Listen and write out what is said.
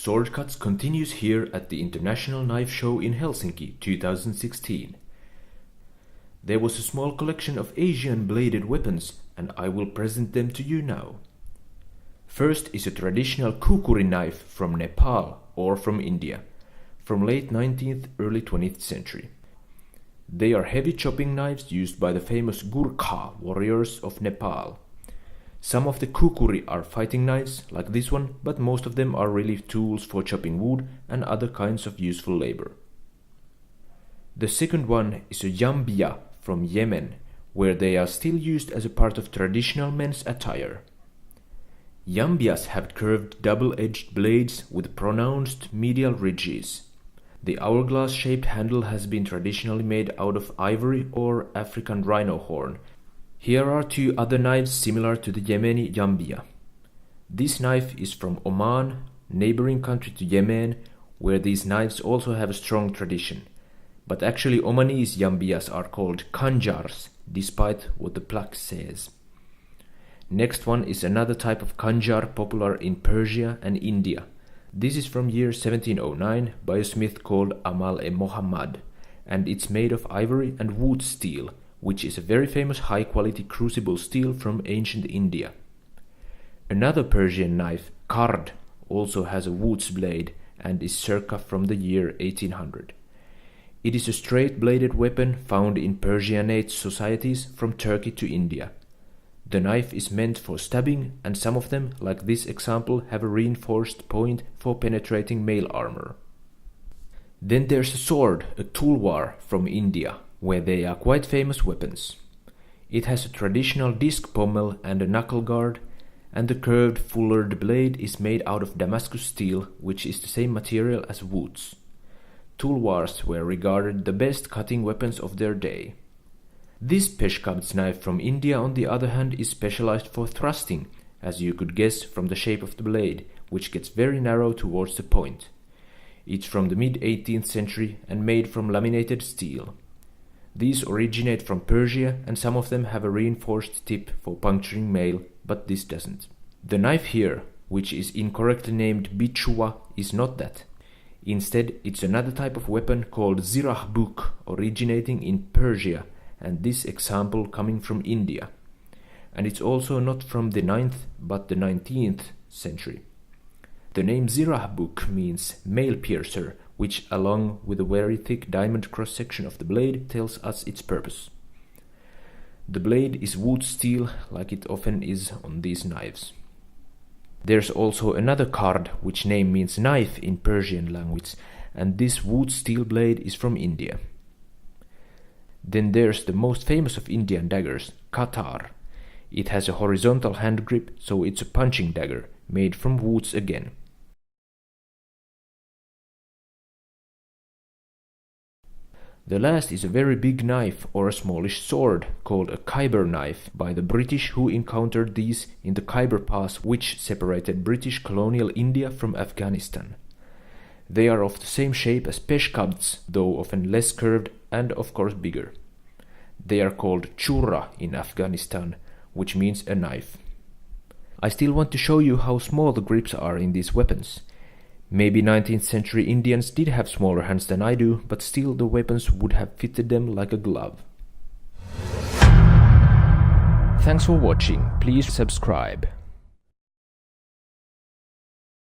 Sword Cuts continues here at the International Knife Show in Helsinki 2016. There was a small collection of Asian bladed weapons and I will present them to you now. First is a traditional kukuri knife from Nepal or from India, from late 19th, early 20th century. They are heavy chopping knives used by the famous Gurkha warriors of Nepal. Some of the kukuri are fighting knives, like this one, but most of them are really tools for chopping wood and other kinds of useful labor. The second one is a yambia from Yemen, where they are still used as a part of traditional men's attire. Yambias have curved double-edged blades with pronounced medial ridges. The hourglass-shaped handle has been traditionally made out of ivory or African rhino horn. Here are two other knives similar to the Yemeni yambia. This knife is from Oman, neighboring country to Yemen, where these knives also have a strong tradition. But actually Omanese yambias are called khanjars, despite what the plaque says. Next one is another type of khanjar popular in Persia and India. This is from year 1709 by a smith called Amal-e-Mohammad, and it's made of ivory and wood steel, which is a very famous high-quality crucible steel from ancient India. Another Persian knife, kard, also has a wood's blade and is circa from the year 1800. It is a straight-bladed weapon found in Persianate societies from Turkey to India. The knife is meant for stabbing, and some of them, like this example, have a reinforced point for penetrating mail armor. Then there's a sword, a TULWAR, from India, where they are quite famous weapons. It has a traditional disc pommel and a knuckle guard, and the curved fullered blade is made out of Damascus steel, which is the same material as woods. Tulwars were regarded the best cutting weapons of their day. This PESH-KABZ knife from India, on the other hand, is specialized for thrusting, as you could guess from the shape of the blade, which gets very narrow towards the point. It's from the mid-18th century and made from laminated steel. These originate from Persia, and some of them have a reinforced tip for puncturing mail, but this doesn't. The knife here, which is incorrectly named bichua, is not that. Instead, it's another type of weapon called zirah-buk, originating in Persia, and this example coming from India. And it's also not from the 9th, but the 19th century. The name zirah-buk means mail piercer, which along with a very thick diamond cross-section of the blade tells us its purpose. The blade is wood steel, like it often is on these knives. There's also another kard, which name means knife in Persian language, and this wood steel blade is from India. Then there's the most famous of Indian daggers, katar. It has a horizontal hand grip, so it's a punching dagger, made from woods again. The last is a very big knife or a smallish sword called a Khyber knife by the British, who encountered these in the Khyber Pass, which separated British colonial India from Afghanistan. They are of the same shape as PESH-KABZ, though often less curved and of course bigger. They are called churra in Afghanistan, which means a knife. I still want to show you how small the grips are in these weapons. Maybe 19th century Indians did have smaller hands than I do, but still the weapons would have fitted them like a glove. Thanks for watching. Please subscribe.